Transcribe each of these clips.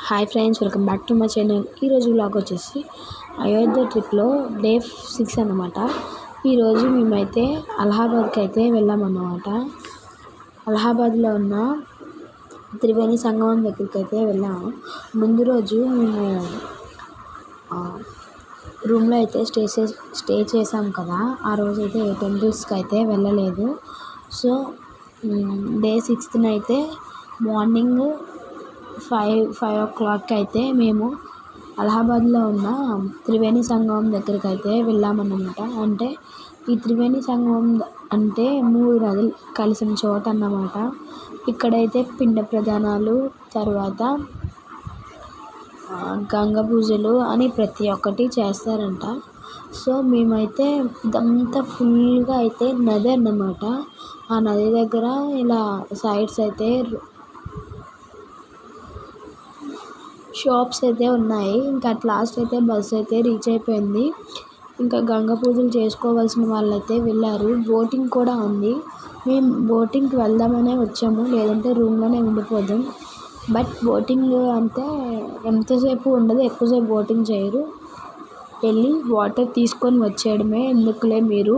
Hi friends, welcome back to my channel. ఈరోజు vlog వచ్చేసి అయోధ్య ట్రిప్లో డే 6 అన్నమాట. ఈరోజు మేమైతే అలహాబాద్కి అయితే వెళ్ళామన్నమాట. అలహాబాద్లో ఉన్న త్రివేణి సంగమం దగ్గరికి అయితే వెళ్ళాము. ముందు రోజు మేము రూమ్లో అయితే స్టే చేసాం కదా. ఆ రోజు అయితే ఏ టెంపుల్స్కి అయితే వెళ్ళలేదు. సో డే 6న అయితే మార్నింగ్ 5 o'clock అయితే మేము అలహాబాద్లో ఉన్న త్రివేణి సంగమం దగ్గరికి అయితే వెళ్ళామన్నమాట. అంటే ఈ త్రివేణి సంగమం అంటే 3 నదులు కలిసిన చోట అన్నమాట. ఇక్కడైతే పిండ ప్రదానాలు, తర్వాత గంగ పూజలు అని ప్రతి ఒక్కటి చేస్తారంట. సో మేమైతే ఇదంతా ఫుల్గా అయితే నది అన్నమాట. ఆ నది దగ్గర ఇలా సైడ్స్ అయితే షాప్స్ అయితే ఉన్నాయి. ఇంకా అట్ లాస్ట్ అయితే బస్సు అయితే రీచ్ అయిపోయింది. ఇంకా గంగ పూజలు చేసుకోవాల్సిన వాళ్ళైతే వెళ్ళారు. బోటింగ్ కూడా ఉంది. మేము బోటింగ్కి వెళ్దామనే వచ్చాము, లేదంటే రూమ్లోనే ఉండిపోదాం. బట్ బోటింగ్ అంటే ఎంతసేపు ఉండదు, ఎక్కువసేపు బోటింగ్ చేయరు. వెళ్ళి వాటర్ తీసుకొని వచ్చేయడమే, ఎందుకులే మీరు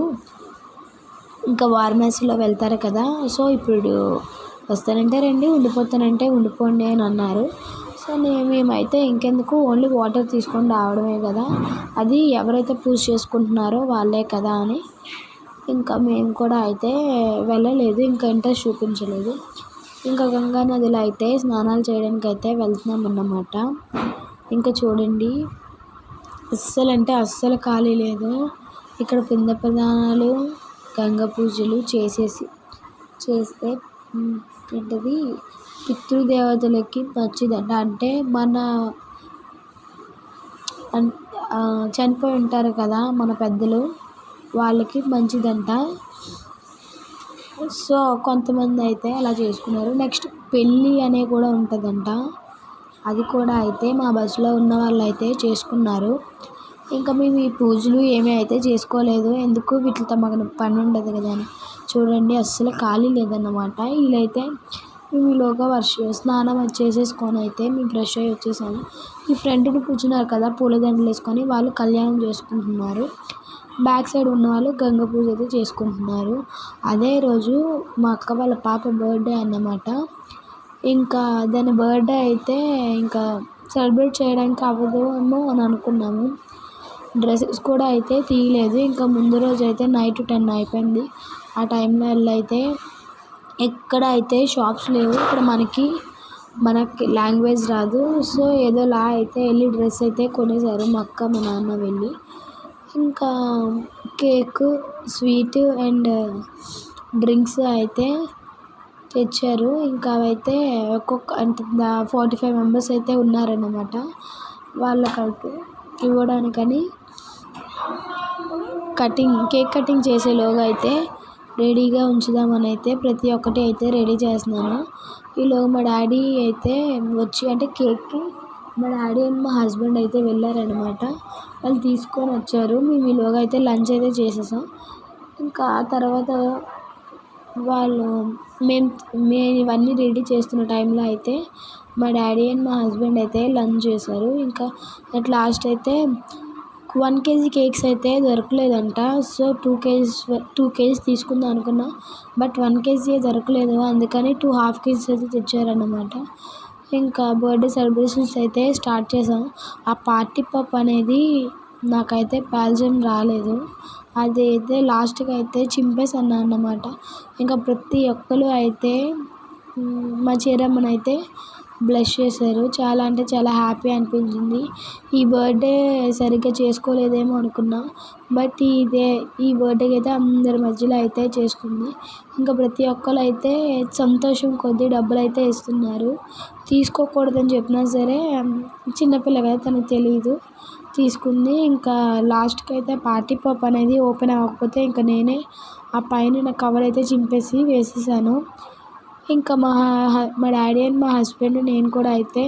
ఇంకా వారణాసిలో వెళ్తారు కదా. సో ఇప్పుడు వస్తానంటే రండి, ఉండిపోతానంటే ఉండిపోండి అని అన్నారు. సో మేమైతే ఇంకెందుకు, ఓన్లీ వాటర్ తీసుకొని రావడమే కదా, అది ఎవరైతే పూజ చేసుకుంటున్నారో వాళ్ళే కదా అని ఇంకా మేము కూడా అయితే వెళ్ళలేదు. ఇంకా ఇంట్రెస్ట్ చూపించలేదు. ఇంకా గంగా నదిలో అయితే స్నానాలు చేయడానికి అయితే వెళ్తున్నాం అన్నమాట. ఇంకా చూడండి, అస్సలు ఖాళీ లేదు. ఇక్కడ పిండ ప్రదానాలు, గంగ పూజలు చేస్తే ఏంటది పితృదేవతలకి మంచిదంట. అంటే మన చనిపోయి ఉంటారు కదా మన పెద్దలు, వాళ్ళకి మంచిదంట. సో కొంతమంది అయితే అలా చేసుకున్నారు. నెక్స్ట్ పెళ్ళి అనే కూడా ఉంటుందంట. అది కూడా అయితే మా బస్సులో ఉన్న వాళ్ళు అయితే చేసుకున్నారు. ఇంకా మేము ఈ పూజలు ఏమీ అయితే చేసుకోలేదు, ఎందుకు వీటితో మాకు పని ఉండదు కదా అని. చూడండి, అస్సలు ఖాళీ లేదన్నమాట. వీళ్ళైతే మేము ఈలోగా స్నానం చేసేసుకొని అయితే మేము ఫ్రెష్ అయ్యి వచ్చేసాము. ఈ ఫ్రంట్ని కూర్చున్నారు కదా పూలదండలు వేసుకొని, వాళ్ళు కళ్యాణం చేసుకుంటున్నారు. బ్యాక్ సైడ్ ఉన్న వాళ్ళు గంగ పూజ అయితే చేసుకుంటున్నారు. అదే రోజు మా అక్క వాళ్ళ పాప బర్త్డే అన్నమాట. ఇంకా దాని బర్త్డే అయితే ఇంకా సెలబ్రేట్ చేయడానికి అవ్వదు ఏమో అని అనుకున్నాము. డ్రెస్సెస్ కూడా అయితే తీయలేదు. ఇంకా ముందు రోజు అయితే నైట్ 10 అయిపోయింది. ఆ టైంలో అయితే ఎక్కడ అయితే షాప్స్ లేవు. ఇక్కడ మనకి లాంగ్వేజ్ రాదు. సో ఏదోలా అయితే వెళ్ళి డ్రెస్ అయితే కొనేసారు మా అక్క మా నాన్న వెళ్ళి. ఇంకా కేక్, స్వీట్ అండ్ డ్రింక్స్ అయితే తెచ్చారు. ఇంకా అవైతే అంటే 45 మెంబర్స్ అయితే ఉన్నారన్నమాట. వాళ్ళకైతే ఇవ్వడానికని కేక్ కటింగ్ చేసేలోగా అయితే రెడీగా ఉంచుదామని అయితే ప్రతి ఒక్కటి అయితే రెడీ చేస్తున్నాను. ఈలోగా మా డాడీ అయితే వచ్చి, అంటే కేక్కి మా డాడీ అండ్ మా హస్బెండ్ అయితే వెళ్ళారనమాట. వాళ్ళు తీసుకొని వచ్చారు. మేము ఈలోగా అయితే లంచ్ అయితే చేసేసాం. ఇంకా ఆ తర్వాత మేము ఇవన్నీ రెడీ చేస్తున్న టైంలో అయితే మా డాడీ అండ్ మా హస్బెండ్ అయితే లంచ్ చేశారు. ఇంకా అట్ లాస్ట్ అయితే 1 kg కేక్స్ అయితే దొరకలేదంట. సో 2 kgs తీసుకుందాం అనుకున్నా, బట్ 1 kg దొరకలేదు. అందుకని 2 half kgs అయితే తెచ్చారన్నమాట. ఇంకా బర్త్డే సెలబ్రేషన్స్ అయితే స్టార్ట్ చేసాం. ఆ పార్టీ పప్ అనేది నాకైతే పాల్చం రాలేదు. అది అయితే లాస్ట్కి అయితే చింపేసాను అన్నమాట. ఇంకా ప్రతి ఒక్కరు అయితే మా చీరమ్మని అయితే బ్లెస్ చేశారు. చాలా అంటే చాలా హ్యాపీ అనిపించింది. ఈ బర్త్డే సరిగ్గా చేసుకోలేదేమో అనుకున్నా, బట్ ఈ బర్త్డేకి అయితే అందరి మధ్యలో అయితే చేసుకుంది. ఇంకా ప్రతి ఒక్కరు అయితే సంతోషం కొద్దీ డబ్బులు అయితే ఇస్తున్నారు. తీసుకోకూడదని చెప్పినా సరే, చిన్నపిల్ల కదా తనకు తెలీదు, తీసుకుంది. ఇంకా లాస్ట్కి అయితే పార్టీ పప్ అనేది ఓపెన్ అవ్వకపోతే ఇంకా నేనే ఆ పైన కవర్ అయితే చింపేసి వేసేసాను. ఇంకా మా డాడీ అండ్ మా హస్బెండ్, నేను కూడా అయితే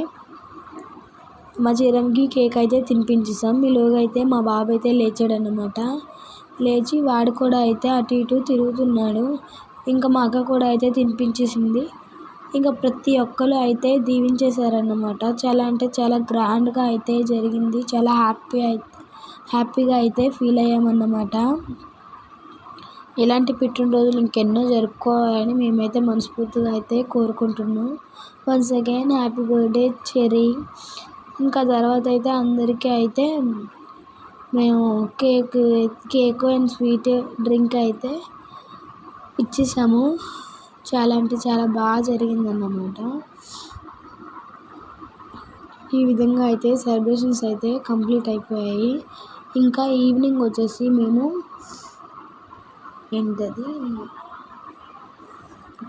మా చీరమ్మకి కేక్ అయితే తినిపించేసాం. ఈలోగా అయితే మా బాబు అయితే లేచాడన్నమాట. లేచి వాడు కూడా అయితే అటు ఇటు తిరుగుతున్నాడు. ఇంకా మా అక్క కూడా అయితే తినిపించేసింది. ఇంకా ప్రతి ఒక్కరు అయితే దీవించేశారన్నమాట. చాలా అంటే చాలా గ్రాండ్గా అయితే జరిగింది. చాలా హ్యాపీగా అయితే ఫీల్ అయ్యామన్నమాట. ఇలాంటి పుట్టినరోజులు ఇంకెన్నో జరుపుకోవాలని మేమైతే మనస్ఫూర్తిగా అయితే కోరుకుంటున్నాం. Once again happy birthday cherry. ఇంకా తర్వాత అయితే అందరికీ అయితే మేము కేక్ అండ్ స్వీట్ డ్రింక్ అయితే ఇచ్చేసాము. చాలా అంటే చాలా బాగా జరిగిందన్నమాట. ఈ విధంగా అయితే సెలబ్రేషన్స్ అయితే కంప్లీట్ అయిపోయాయి. ఇంకా ఈవినింగ్ వచ్చేసి మేము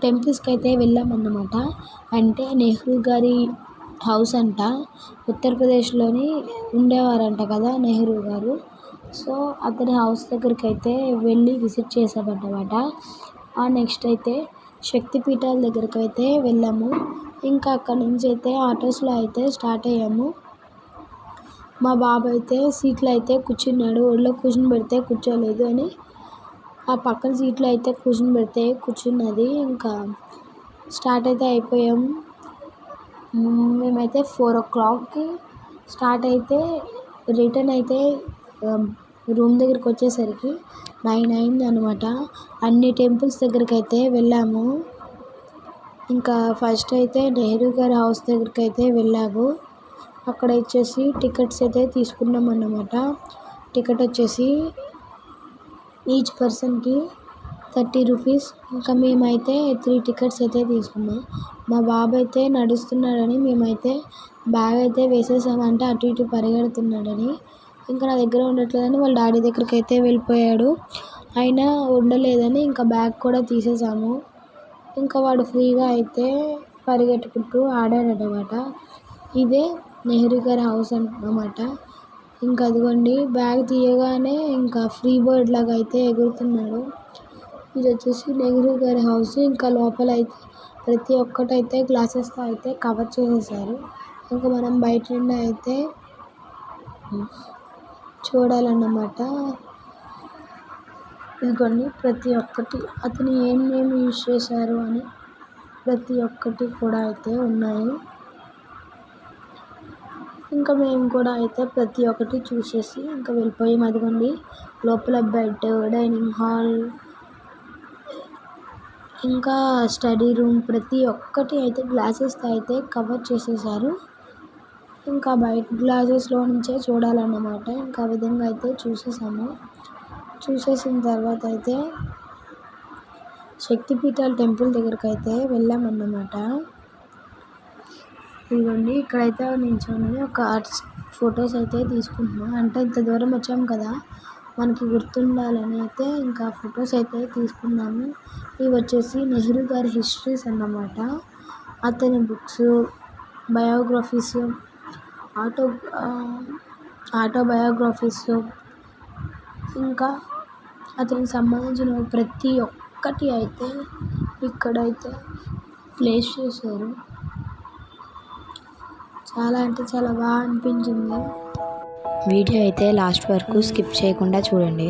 టెంపుల్స్కి అయితే వెళ్ళామన్నమాట. అంటే నెహ్రూ గారి హౌస్ అంట. ఉత్తరప్రదేశ్లోని ఉండేవారంట కదా నెహ్రూ గారు. సో అతని హౌస్ దగ్గరికి అయితే వెళ్ళి విజిట్ చేసామన్నమాట. నెక్స్ట్ అయితే శక్తిపీఠాల దగ్గరికి అయితే వెళ్ళాము. ఇంకా అక్కడి నుంచి అయితే ఆటోస్లో అయితే స్టార్ట్ అయ్యాము. మా బాబు అయితే సీట్లో అయితే కూర్చున్నాడు. ఒళ్ళో కూర్చుని పెడితే కూర్చోలేదు అని ఆ పక్కన సీట్లో అయితే కూర్చుని పెడితే కూర్చున్నది. ఇంకా స్టార్ట్ అయితే అయిపోయాము. మేమైతే 4 o'clockకి స్టార్ట్ అయితే రిటర్న్ అయితే రూమ్ దగ్గరికి వచ్చేసరికి 9 అయిందనమాట. అన్ని టెంపుల్స్ దగ్గరికి అయితే వెళ్ళాము. ఇంకా ఫస్ట్ అయితే నెహ్రూ గారి హౌస్ దగ్గరికి అయితే వెళ్ళాము. అక్కడ వచ్చేసి టికెట్స్ అయితే తీసుకున్నాం అన్నమాట. టికెట్ వచ్చేసి ఈచ్ పర్సన్కి 30 రూపీస్. ఇంకా మేమైతే 3 టికెట్స్ అయితే తీసుకున్నాం. మా బాబు అయితే నడుస్తున్నాడని మేమైతే బ్యాగ్ అయితే వేసేసామంటే అటు ఇటు పరిగెడుతున్నాడని. ఇంకా నా దగ్గర ఉండట్లేదని వాళ్ళ డాడీ దగ్గరికి అయితే వెళ్ళిపోయాడు. అయినా ఉండలేదని ఇంకా బ్యాగ్ కూడా తీసేసాము. ఇంకా వాడు ఫ్రీగా అయితే పరిగెట్టుకుంటూ ఆడాడనమాట. ఇదే నెహ్రూ గారి హౌస్ అన్నమాట. ఇంకా అదిగోండి బ్యాగ్ తీయగానే ఇంకా ఫ్రీ బర్డ్ లాగా అయితే ఎగురుతున్నాడు. ఇది వచ్చేసి నెహ్రూ గారి హౌస్. ఇంకా లోపల అయితే ప్రతి ఒక్కటైతే గ్లాసెస్తో అయితే కవర్ చేసేసారు. ఇంకా మనం బయట నుండి అయితే చూడాలన్నమాట. ఇదిగోండి ప్రతి ఒక్కటి అతను ఏమేమి యూజ్ చేశారు అని ప్రతి ఒక్కటి కూడా అయితే ఉన్నాయి. ఇంకా మేము కూడా అయితే ప్రతి ఒక్కటి చూసేసి ఇంకా వెళ్ళిపోయాం. అదిగోండి లోపల బెడ్, డైనింగ్ హాల్, ఇంకా స్టడీ రూమ్ ప్రతి ఒక్కటి అయితే గ్లాసెస్తో అయితే కవర్ చేసేసారు. ఇంకా బయట గ్లాసెస్లో నుంచే చూడాలన్నమాట. ఇంకా ఆ విధంగా అయితే చూసేసాము. చూసేసిన తర్వాత అయితే శక్తిపీఠాల టెంపుల్ దగ్గరికి అయితే వెళ్ళామన్నమాట. ఇదిగోండి ఇక్కడైతే నించొని ఒక ఫొటోస్ అయితే తీసుకుంటున్నాం. అంటే ఇంత దూరం వచ్చాం కదా మనకి గుర్తుండాలని అయితే ఇంకా ఫొటోస్ అయితే తీసుకున్నాము. ఇవి వచ్చేసి నెహ్రూ గారి హిస్టరీస్ అన్నమాట. అతని బుక్స్, బయోగ్రఫీస్, ఆటోబయోగ్రఫీస్, ఇంకా అతనికి సంబంధించిన ప్రతి ఒక్కటి అయితే ఇక్కడైతే ప్లేస్ చేశారు. చాలా అంటే చాలా బాగా అనిపించింది. వీడియో అయితే లాస్ట్ వరకు స్కిప్ చేయకుండా చూడండి.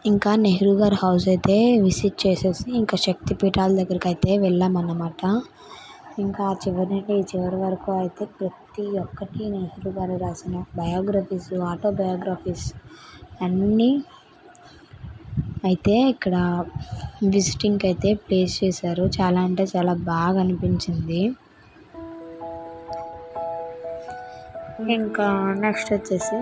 ఇంకా నెహ్రూ గారి హౌస్ అయితే విజిట్ చేసేసి ఇంకా శక్తిపీఠాల దగ్గరికి అయితే వెళ్ళామన్నమాట. ఇంకా ఆ చివరి నుండి ఈ చివరి వరకు అయితే ప్రతి ఒక్కటి నెహ్రూ గారు రాసిన బయోగ్రఫీస్, ఆటోబయోగ్రఫీస్ అన్నీ అయితే ఇక్కడ విజిటింగ్కి అయితే ప్లేస్ చేశారు. చాలా అంటే చాలా బాగా అనిపించింది. ఇంకా నెక్స్ట్ వచ్చేసి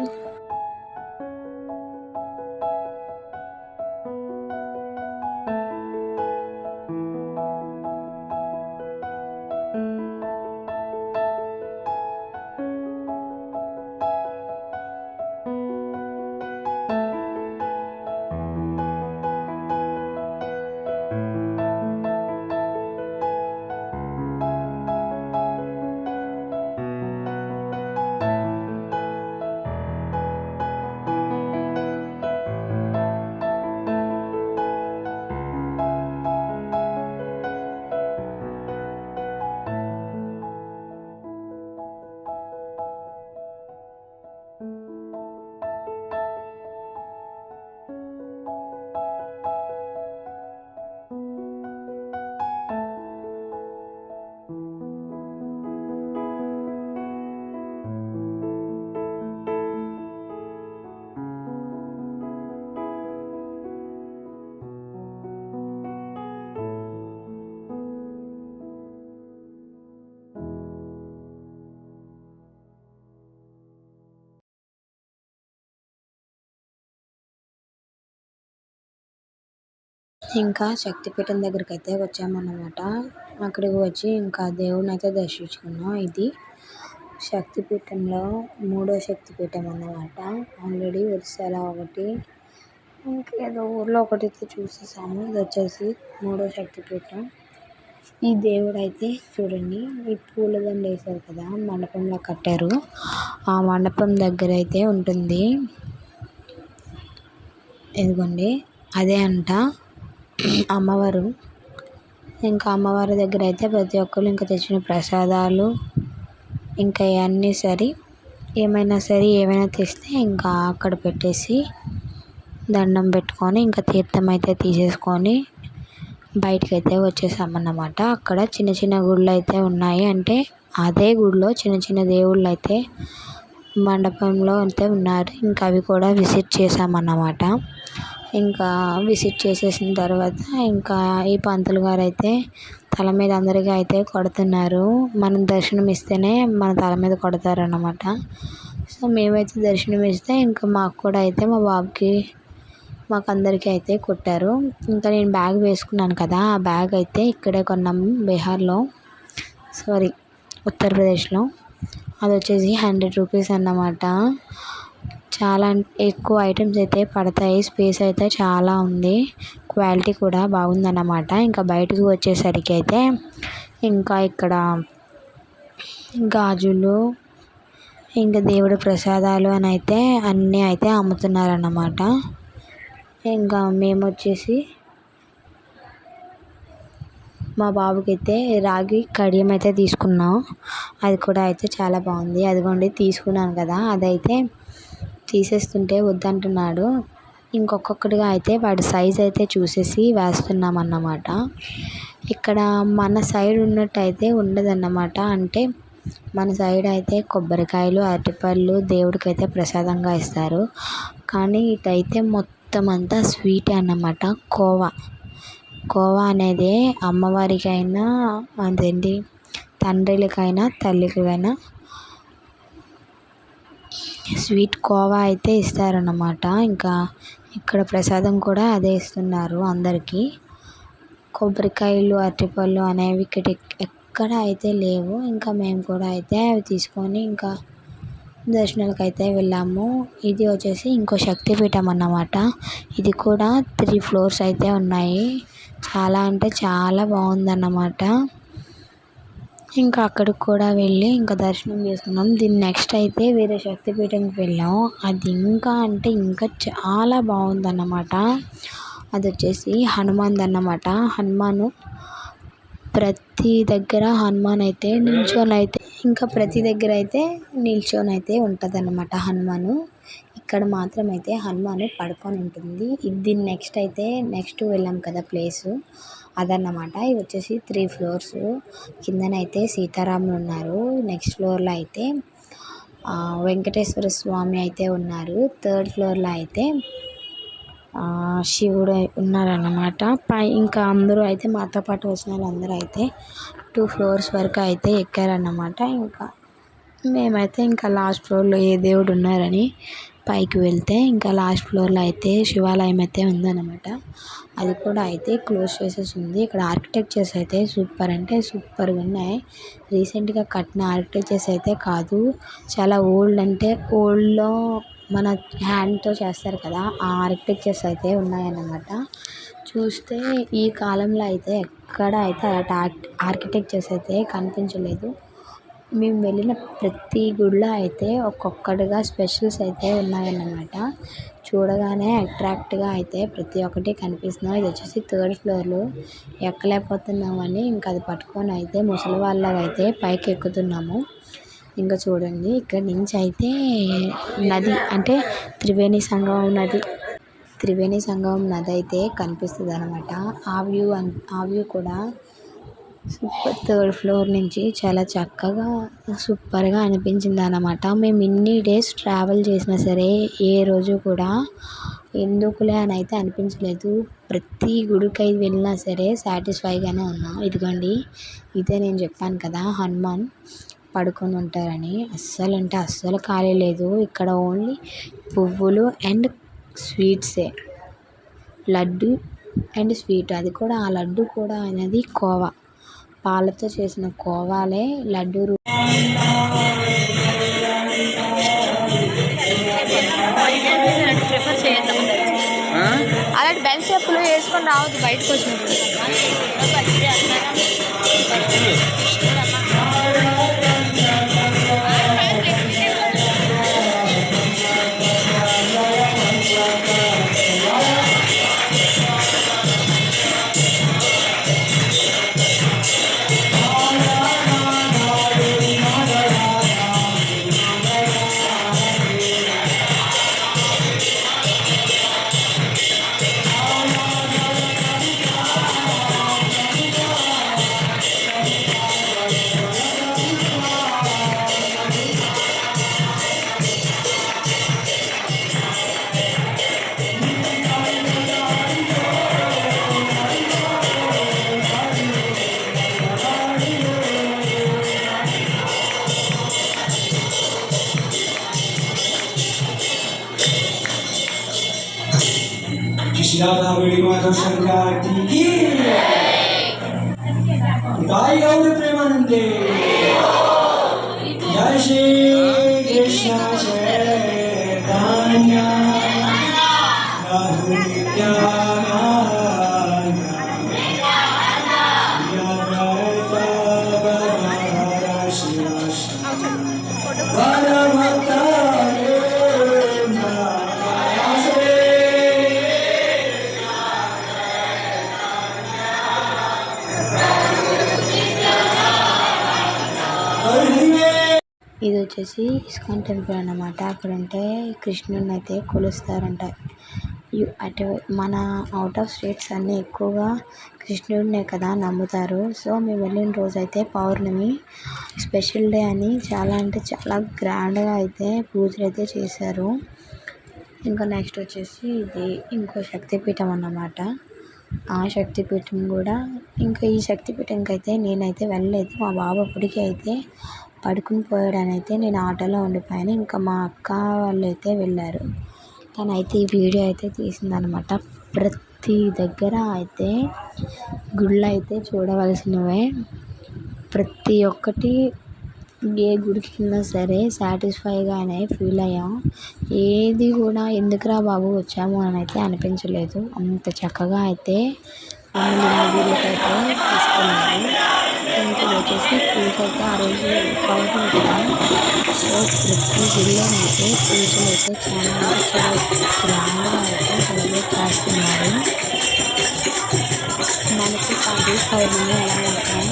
ఇంకా శక్తిపీఠం దగ్గరికి అయితే వచ్చామన్నమాట. అక్కడికి వచ్చి ఇంకా దేవుడిని అయితే దర్శించుకున్నాం. ఇది శక్తిపీఠంలో 3వ శక్తిపీఠం అన్నమాట. ఆల్రెడీ ఒరిస్సాలో ఒకటి, ఇంకేదో ఊర్లో ఒకటి అయితే చూసేసాము. ఇది వచ్చేసి 3వ శక్తిపీఠం. ఈ దేవుడు అయితే చూడండి, ఈ పూలదండ వేశారు కదా, మండపంలో కట్టారు. ఆ మండపం దగ్గర అయితే ఉంటుంది. ఇదిగోండి, అదే అంట అమ్మవారు. ఇంకా అమ్మవారి దగ్గర అయితే ప్రతి ఒక్కరు ఇంకా తెచ్చిన ప్రసాదాలు ఇంకా ఇవన్నీ ఏమైనా తెస్తే ఇంకా అక్కడ పెట్టేసి దండం పెట్టుకొని ఇంకా తీర్థం అయితే తీసేసుకొని బయటకు అయితే వచ్చేసామన్నమాట. అక్కడ చిన్న చిన్న గుళ్ళు అయితే ఉన్నాయి. అంటే అదే గుడిలో చిన్న చిన్న దేవుళ్ళు అయితే మండపంలో అయితే ఉన్నారు. ఇంకా అవి కూడా విజిట్ చేసామన్నమాట. ఇంకా విజిట్ చేసేసిన తర్వాత ఇంకా ఈ పంతులు గారు అయితే తల మీద అందరికీ అయితే కొడుతున్నారు. మనం దర్శనం ఇస్తేనే మన తల మీద కొడతారన్నమాట. సో మేమైతే దర్శనం ఇస్తే ఇంకా మాకు కూడా అయితే మా బాబుకి మాకు అందరికీ అయితే కొట్టారు. ఇంకా నేను బ్యాగ్ వేసుకున్నాను కదా, ఆ బ్యాగ్ అయితే ఇక్కడే కొన్నాము ఉత్తరప్రదేశ్లో. అది వచ్చేసి 100 రూపీస్ అన్నమాట. చాలా ఎక్కువ ఐటమ్స్ అయితే పడతాయి. స్పేస్ అయితే చాలా ఉంది. క్వాలిటీ కూడా బాగుందన్నమాట. ఇంకా బయటకు వచ్చేసరికి అయితే ఇంకా ఇక్కడ గాజులు ఇంకా దేవుడి ప్రసాదాలు అని అయితే అన్నీ అయితే అమ్ముతున్నారన్నమాట. ఇంకా మేము వచ్చేసి మా బాబుకి అయితే రాగి కడియం అయితే తీసుకున్నాం. అది కూడా అయితే చాలా బాగుంది. అదిగోండి తీసుకున్నాను కదా, అదైతే తీసేస్తుంటే వద్దంటున్నాడు. ఇంకొకటిగా అయితే వాడి సైజ్ అయితే చూసేసి వేస్తున్నాం అన్నమాట. ఇక్కడ మన సైడ్ ఉన్నట్టు అయితే ఉండదన్నమాట. అంటే మన సైడ్ అయితే కొబ్బరికాయలు, అరటిపళ్ళు దేవుడికి అయితే ప్రసాదంగా ఇస్తారు. కానీ ఇటైతే మొత్తం అంతా స్వీటే అన్నమాట. కోవా అనేది అమ్మవారికైనా అదేంటి తండ్రులకైనా తల్లికైనా స్వీట్ కోవా అయితే ఇస్తారన్నమాట. ఇంకా ఇక్కడ ప్రసాదం కూడా అదే ఇస్తున్నారు అందరికీ. కొబ్బరికాయలు, అరటిపళ్ళు అనేవి ఇక్కడ ఎక్కడ అయితే లేవు. ఇంకా మేము కూడా అయితే అవి తీసుకొని ఇంకా దర్శనాలకు అయితే వెళ్ళాము. ఇది వచ్చేసి ఇంకో శక్తిపీఠం అన్నమాట. ఇది కూడా 3 ఫ్లోర్స్ అయితే ఉన్నాయి. చాలా అంటే చాలా బాగుందన్నమాట. ఇంకా అక్కడికి కూడా వెళ్ళి ఇంకా దర్శనం చేసుకున్నాం. దీని నెక్స్ట్ అయితే వేరే శక్తిపీఠంకి వెళ్ళాము. అది ఇంకా చాలా బాగుందన్నమాట. అది వచ్చేసి హనుమాన్ అన్నమాట. ప్రతి దగ్గర హనుమాన్ అయితే నిల్చొని అయితే ఉంటుంది అన్నమాట. హనుమాను ఇక్కడ ఇక్కడ మాత్రం అయితే హనుమాన్ పడుకొని ఉంటుంది. దీని నెక్స్ట్ వెళ్ళాం కదా ప్లేసు అదన్నమాట. ఇవి వచ్చేసి 3 ఫ్లోర్స్. కిందనైతే సీతారాములు ఉన్నారు. నెక్స్ట్ ఫ్లోర్లో అయితే వెంకటేశ్వర స్వామి అయితే ఉన్నారు. 3rd ఫ్లోర్లో అయితే శివుడు ఉన్నారన్నమాట. ఇంకా అందరూ అయితే మాతో పాటు వచ్చిన వాళ్ళందరూ అయితే 2 ఫ్లోర్స్ వరకు అయితే ఎక్కారన్నమాట. ఇంకా మేమైతే ఇంకా లాస్ట్ ఫ్లోర్లో ఏ దేవుడు ఉన్నారని పైకి వెళ్తే ఇంకా లాస్ట్ ఫ్లోర్లో అయితే శివాలయం అయితే ఉందన్నమాట. అది కూడా అయితే క్లోజ్ చేసేసి ఉంది. ఇక్కడ ఆర్కిటెక్చర్స్ అయితే సూపర్ అంటే సూపర్గా ఉన్నాయి. రీసెంట్గా కట్టిన ఆర్కిటెక్చర్స్ అయితే కాదు, చాలా ఓల్డ్ అంటే ఓల్డ్లో మన హ్యాండ్తో చేస్తారు కదా ఆ ఆర్కిటెక్చర్స్ అయితే ఉన్నాయన్నమాట. చూస్తే ఈ కాలంలో అయితే ఎక్కడ అయితే ఆర్కిటెక్చర్స్ అయితే కనిపించలేదు. మేము వెళ్ళిన ప్రతి గుడిలో అయితే ఒక్కొక్కటిగా స్పెషల్స్ అయితే ఉన్నాయన్నమాట. చూడగానే అట్రాక్ట్గా అయితే ప్రతి ఒక్కటి కనిపిస్తున్నాయి. ఇది వచ్చేసి 3rd ఫ్లోర్లో ఎక్కలేకపోతున్నామని ఇంకా అది పట్టుకొని అయితే ముసలి వాళ్ళగా అయితే పైకి ఎక్కుతున్నాము. ఇంకా చూడండి ఇక్కడ నుంచి అయితే నది అంటే త్రివేణి సంగమం నది అయితే కనిపిస్తుంది అనమాట. ఆ వ్యూ కూడా సూపర్. 3rd ఫ్లోర్ నుంచి చాలా చక్కగా సూపర్గా అనిపించింది అన్నమాట. మేము ఇన్ని డేస్ ట్రావెల్ చేసినా సరే ఏ రోజు కూడా ఎందుకులే అని అయితే అనిపించలేదు. ప్రతి గుడికి వెళ్ళినా సరే సాటిస్ఫైగానే ఉన్నాం. ఇదిగోండి ఇదే నేను చెప్పాను కదా హనుమాన్ పడుకొని ఉంటారని. అస్సలు అంటే అస్సలు ఖాళీ లేదు. ఇక్కడ ఓన్లీ పువ్వులు అండ్ స్వీట్సే, లడ్డు అండ్ స్వీట్. అది కూడా ఆ లడ్డు కూడా అనేది కోవా, పాలతో చేసిన కోవాలే లడ్డు. ప్రిఫర్ చేయొద్దాం అలాంటి బెల్ చెప్పులు వేసుకొని రావద్దు బయటకు వచ్చినప్పుడు. माधव शंकर की गाय गौर प्रेमानंदे जय श्री कृष्ण चैतन्य प्रभु ఇది వచ్చేసి ఇస్కాన్ టెంపుల్ అన్నమాట. అక్కడంటే కృష్ణుని అయితే కొలుస్తారంట. అటు మన అవుట్ ఆఫ్ స్టేట్స్ అన్నీ ఎక్కువగా కృష్ణుడినే కదా నమ్ముతారు. సో మేము వెళ్ళిన రోజు అయితే పౌర్ణమి స్పెషల్ డే అని చాలా అంటే చాలా గ్రాండ్గా అయితే పూజలు అయితే చేశారు. ఇంకా నెక్స్ట్ వచ్చేసి ఇది ఇంకో శక్తిపీఠం అన్నమాట. ఆ శక్తిపీఠం కూడా ఇంకా ఈ శక్తిపీఠంకి అయితే నేనైతే వెళ్ళలేదు. మా బాబు అప్పటికే అయితే పడుకుని పోయాడని అయితే నేను ఆటోలో ఉండిపోయాను. ఇంకా మా అక్క వాళ్ళు అయితే వెళ్ళారు. తనైతే ఈ వీడియో అయితే తీసిందనమాట. ప్రతి దగ్గర అయితే గుళ్ళు అయితే చూడవలసినవే. ప్రతి ఒక్కటి ఏ గుడికి వెళ్ళినా సరే సాటిస్ఫైగానే ఫీల్ అయ్యాం. ఏది కూడా ఎందుకురా బాబు వచ్చాము అని అయితే అనిపించలేదు. అంత చక్కగా అయితే గుడికి అయితే తీసుకున్నారు. ఇంకా వచ్చేసి పూజ అయితే ఆ రోజు పౌర్ణమి కదా. సో ప్రతి గుడిలోనైతే పూజలు అయితే చాలా గ్రాండ్గా అయితే సెలబ్రేట్ చేస్తున్నారు. మనకి అది పౌర్ణమి ఎలా ఉంటాం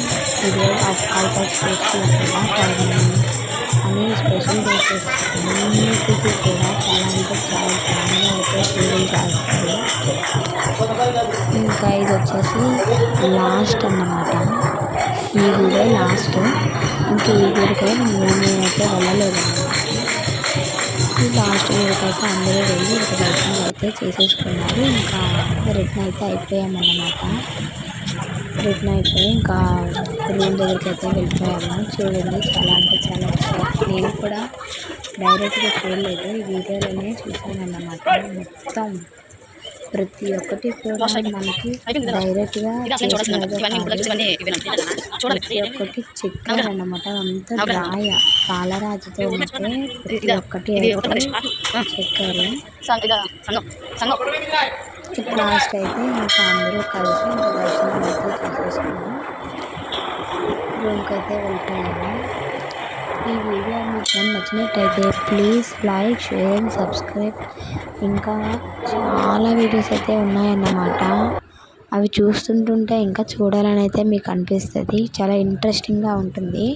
ఇదే అవుట్ ఆఫ్ స్టేట్స్లో కూడా పౌర్ణమి కానీ స్పెషల్ డేసెస్ అన్నిటికీ కూడా చాలా అంటే చాలా గ్రాండ్గా అయితే పూజలు చేస్తారు. ఇంకా ఇది వచ్చేసి లాస్ట్ అన్నమాట, ఈ గుడే లాస్ట్. ఇంకా ఈ గుడికి నేనైతే వెళ్ళలేదన్నమాట. ఈ లాస్ట్ గుడికైతే అందరూ వెళ్ళి ఇంకా దర్శనం అయితే చేసేసుకున్నారు. ఇంకా రిటర్న్ అయితే అయిపోయామన్నమాట. రిటర్న్ అయిపోయి ఇంకా రూమ్ దగ్గరికి అయితే వెళ్ళిపోయాము. చూడండి చాలా అంటే చాలా నేను కూడా డైరెక్ట్గా చూడలేదు, ఈ వీడియోలోనే చూసాను అన్నమాట. మొత్తం ప్రతి ఒక్కటి కూడా మనకి డైరెక్ట్గా ప్రతి ఒక్కటి చెక్కారు అన్నమాట. అంతా రాయ పాలరాతితో ఉంటే ప్రతి ఒక్కటి అయితే చెక్కారు. లాస్ట్ అయితే ఇంకా అందరూ కలిసి ఇంకా దర్శనం అయితే చేసేసుకున్నాం, రూమ్కి అయితే వెళ్ళిపోయాము. ఈ వీడియో మీకు నచ్చినట్టయితే please like, share and subscribe. ఇంకా చాలా వీడియోస్ అయితే ఉన్నాయన్నమాట, అవి చూస్తుంటుంటే ఇంకా చూడాలని అయితే మీకు అనిపిస్తుంది. చాలా ఇంట్రెస్టింగ్గా ఉంటుంది.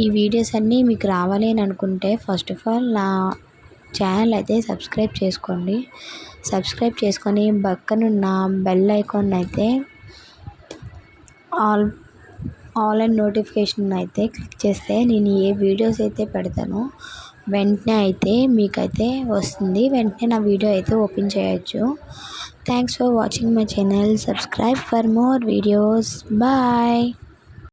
ఈ వీడియోస్ అన్నీ మీకు రావాలి అని అనుకుంటే ఫస్ట్ ఆఫ్ ఆల్ నా ఛానల్ అయితే సబ్స్క్రైబ్ చేసుకోండి. సబ్స్క్రైబ్ చేసుకొని పక్కనున్న బెల్ ఐకాన్ అయితే ఆల్ అండ్ నోటిఫికేషన్ అయితే క్లిక్ చేస్తే నేను ఏ వీడియోస్ అయితే పెడతానో వెంటనే అయితే మీకైతే వస్తుంది. వెంటనే నా వీడియో అయితే ఓపెన్ చేయొచ్చు. Thanks for watching my channel. Subscribe for more videos. Bye.